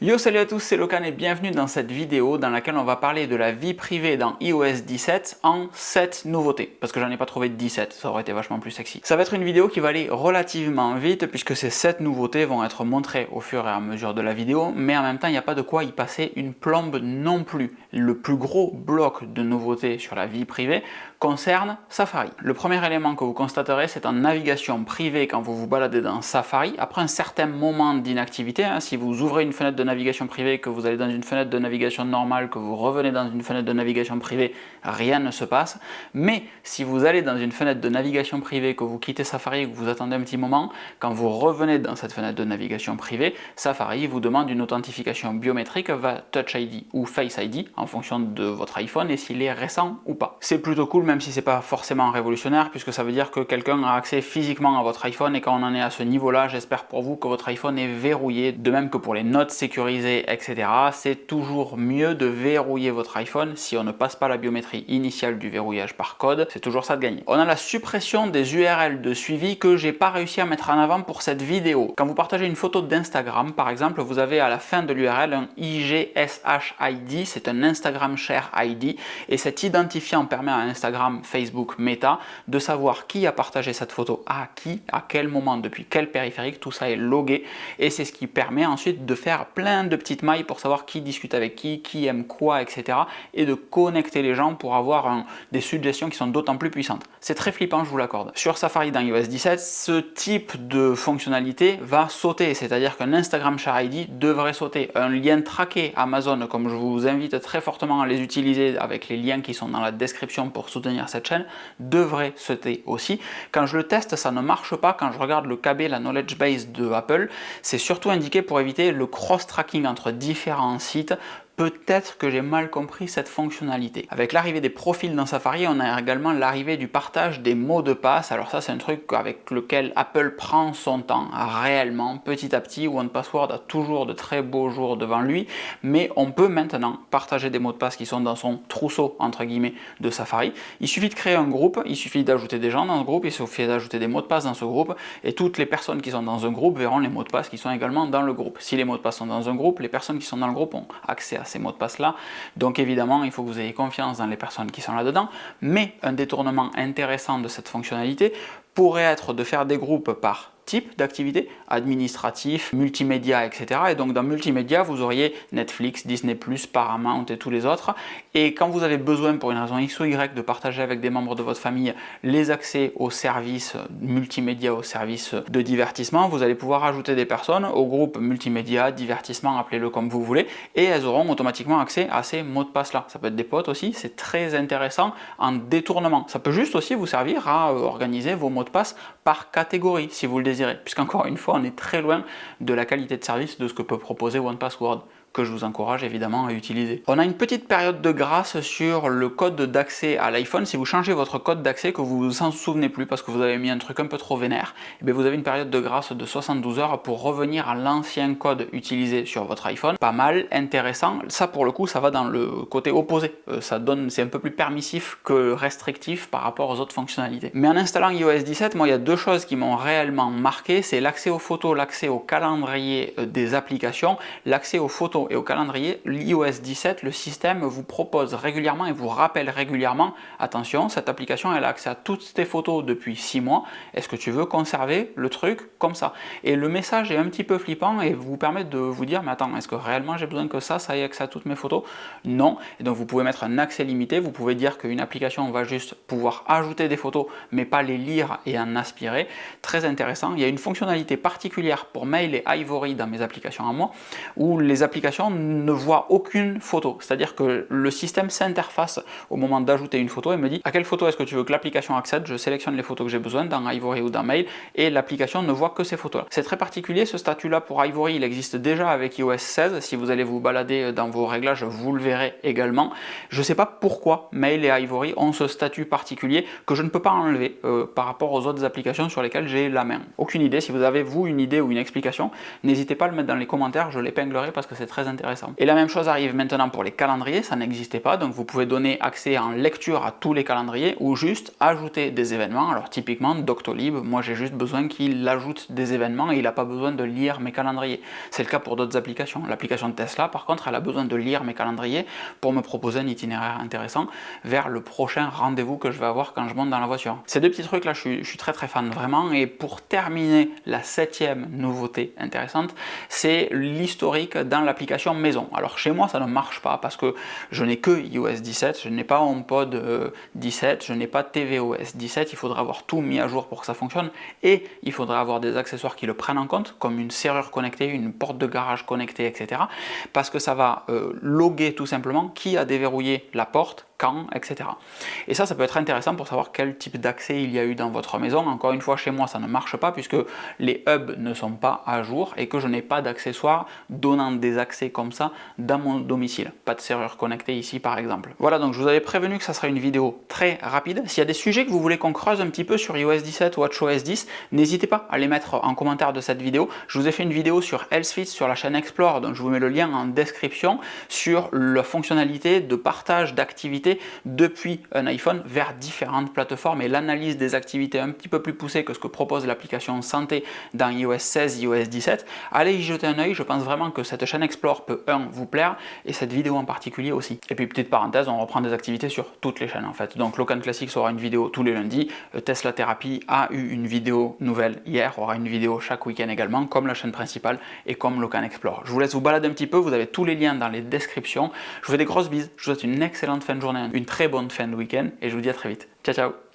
Yo, salut à tous, c'est Locan et bienvenue dans cette vidéo dans laquelle on va parler de la vie privée dans iOS 17 en 7 nouveautés. Parce que j'en ai pas trouvé de 17, ça aurait été vachement plus sexy. Ça va être une vidéo qui va aller relativement vite puisque ces 7 nouveautés vont être montrées au fur et à mesure de la vidéo, mais en même temps il n'y a pas de quoi y passer une plombe non plus. Le plus gros bloc de nouveautés sur la vie privée concerne Safari. Le premier élément que vous constaterez, c'est en navigation privée quand vous vous baladez dans Safari, après un certain moment d'inactivité, si vous ouvrez une fenêtre de navigation privée, que vous allez dans une fenêtre de navigation normale, que vous revenez dans une fenêtre de navigation privée, rien ne se passe. Mais si vous allez dans une fenêtre de navigation privée, que vous quittez Safari et que vous attendez un petit moment, quand vous revenez dans cette fenêtre de navigation privée, Safari vous demande une authentification biométrique via Touch ID ou Face ID en fonction de votre iPhone et s'il est récent ou pas. C'est plutôt cool, même si c'est pas forcément révolutionnaire, puisque ça veut dire que quelqu'un a accès physiquement à votre iPhone, et quand on en est à ce niveau-là, j'espère pour vous que votre iPhone est verrouillé, de même que pour les notes sécurisées, etc. C'est toujours mieux de verrouiller votre iPhone si on ne passe pas la biométrie initiale du verrouillage par code, c'est toujours ça de gagner. On a la suppression des URL de suivi que j'ai pas réussi à mettre en avant pour cette vidéo. Quand vous partagez une photo d'Instagram, par exemple, vous avez à la fin de l'URL un IGSHID, c'est un Instagram Share ID, et cet identifiant permet à Instagram, Facebook, Meta de savoir qui a partagé cette photo à qui, à quel moment, depuis quel périphérique, tout ça est logué, et c'est ce qui permet ensuite de faire plein de petites mailles pour savoir qui discute avec qui aime quoi, etc. et de connecter les gens pour avoir des suggestions qui sont d'autant plus puissantes. C'est très flippant, je vous l'accorde. Sur Safari dans iOS 17, ce type de fonctionnalité va sauter, c'est-à-dire qu'un Instagram Share ID devrait sauter. Un lien traqué Amazon, comme je vous invite très fortement à les utiliser avec les liens qui sont dans la description pour soutenir cette chaîne, devrait sauter aussi. Quand je le teste, ça ne marche pas. Quand je regarde le KB, la knowledge base de Apple, c'est surtout indiqué pour éviter le cross-tracking entre différents sites. Peut-être que j'ai mal compris cette fonctionnalité. Avec l'arrivée des profils dans Safari, on a également l'arrivée du partage des mots de passe. Alors ça, c'est un truc avec lequel Apple prend son temps réellement, petit à petit. OnePassword a toujours de très beaux jours devant lui, mais on peut maintenant partager des mots de passe qui sont dans son trousseau, entre guillemets, de Safari. Il suffit de créer un groupe, il suffit d'ajouter des gens dans ce groupe, il suffit d'ajouter des mots de passe dans ce groupe, et toutes les personnes qui sont dans un groupe verront les mots de passe qui sont également dans le groupe. Si les mots de passe sont dans un groupe, les personnes qui sont dans le groupe ont accès à ces mots de passe là, donc évidemment il faut que vous ayez confiance dans les personnes qui sont là dedans, mais un détournement intéressant de cette fonctionnalité pourrait être de faire des groupes par type d'activité, administratif, multimédia, etc. Et donc dans multimédia, vous auriez Netflix, Disney+, Paramount et tous les autres. Et quand vous avez besoin pour une raison X ou Y de partager avec des membres de votre famille les accès aux services multimédia, aux services de divertissement, vous allez pouvoir ajouter des personnes au groupe multimédia, divertissement, appelez-le comme vous voulez, et elles auront automatiquement accès à ces mots de passe là. Ça peut être des potes aussi, c'est très intéressant en détournement. Ça peut juste aussi vous servir à organiser vos mots de passe par catégorie si vous le désirez, puisqu'encore une fois on est très loin de la qualité de service de ce que peut proposer OnePassword, que je vous encourage évidemment à utiliser. On a une petite période de grâce sur le code d'accès à l'iPhone. Si vous changez votre code d'accès, que vous ne vous en souvenez plus parce que vous avez mis un truc un peu trop vénère, et bien vous avez une période de grâce de 72 heures pour revenir à l'ancien code utilisé sur votre iPhone. Pas mal, intéressant. Ça pour le coup, ça va dans le côté opposé. C'est un peu plus permissif que restrictif par rapport aux autres fonctionnalités. Mais en installant iOS 17, moi il y a deux choses qui m'ont réellement marqué, c'est l'accès aux photos, l'accès au calendrier des applications, l'accès aux photos et au calendrier. l'iOS 17, le système vous propose régulièrement et vous rappelle régulièrement, attention, cette application elle a accès à toutes tes photos depuis 6 mois, est-ce que tu veux conserver le truc comme ça? Et le message est un petit peu flippant et vous permet de vous dire, mais attends, est-ce que réellement j'ai besoin que ça ait accès à toutes mes photos? Non, et donc vous pouvez mettre un accès limité, vous pouvez dire qu'une application va juste pouvoir ajouter des photos mais pas les lire et en aspirer. Très intéressant. Il y a une fonctionnalité particulière pour Mail et Ivory dans mes applications à moi, où les applications ne voit aucune photo, c'est-à-dire que le système s'interface au moment d'ajouter une photo et me dit à quelle photo est-ce que tu veux que l'application accède, je sélectionne les photos que j'ai besoin dans Ivory ou dans Mail et l'application ne voit que ces photos là. C'est très particulier, ce statut là pour Ivory il existe déjà avec iOS 16, si vous allez vous balader dans vos réglages vous le verrez également. Je ne sais pas pourquoi Mail et Ivory ont ce statut particulier que je ne peux pas enlever par rapport aux autres applications sur lesquelles j'ai la main. Aucune idée, si vous avez vous une idée ou une explication, n'hésitez pas à le mettre dans les commentaires, je l'épinglerai parce que c'est très très intéressant. Et la même chose arrive maintenant pour les calendriers, ça n'existait pas, donc vous pouvez donner accès en lecture à tous les calendriers ou juste ajouter des événements. Alors typiquement Doctolib, moi j'ai juste besoin qu'il ajoute des événements et il n'a pas besoin de lire mes calendriers. C'est le cas pour d'autres applications. L'application de Tesla par contre elle a besoin de lire mes calendriers pour me proposer un itinéraire intéressant vers le prochain rendez-vous que je vais avoir quand je monte dans la voiture. Ces deux petits trucs là je suis très fan vraiment. Et pour terminer, la 7e nouveauté intéressante, c'est l'historique dans l'application maison. Alors chez moi ça ne marche pas parce que je n'ai que iOS 17, je n'ai pas HomePod 17, je n'ai pas tvOS 17, il faudra avoir tout mis à jour pour que ça fonctionne et il faudra avoir des accessoires qui le prennent en compte comme une serrure connectée, une porte de garage connectée, etc. parce que ça va loguer tout simplement qui a déverrouillé la porte, quand, etc. Et ça peut être intéressant pour savoir quel type d'accès il y a eu dans votre maison. Encore une fois, chez moi, ça ne marche pas puisque les hubs ne sont pas à jour et que je n'ai pas d'accessoires donnant des accès comme ça dans mon domicile. Pas de serrure connectée ici, par exemple. Voilà, donc je vous avais prévenu que ça sera une vidéo très rapide. S'il y a des sujets que vous voulez qu'on creuse un petit peu sur iOS 17 ou WatchOS 10, n'hésitez pas à les mettre en commentaire de cette vidéo. Je vous ai fait une vidéo sur Healthfit sur la chaîne Explore, donc je vous mets le lien en description sur la fonctionnalité de partage d'activités depuis un iPhone vers différentes plateformes et l'analyse des activités un petit peu plus poussée que ce que propose l'application santé dans iOS 16, iOS 17. Allez y jeter un œil, je pense vraiment que cette chaîne Explore peut vous plaire et cette vidéo en particulier aussi. Et puis petite parenthèse, on reprend des activités sur toutes les chaînes en fait. Donc Locan Classics aura une vidéo tous les lundis, Tesla Therapy a eu une vidéo nouvelle hier, aura une vidéo chaque week-end également, comme la chaîne principale et comme Locan Explore. Je vous laisse vous balader un petit peu, vous avez tous les liens dans les descriptions. Je vous fais des grosses bises, je vous souhaite une excellente fin de journée, une très bonne fin de week-end et je vous dis à très vite. Ciao ciao.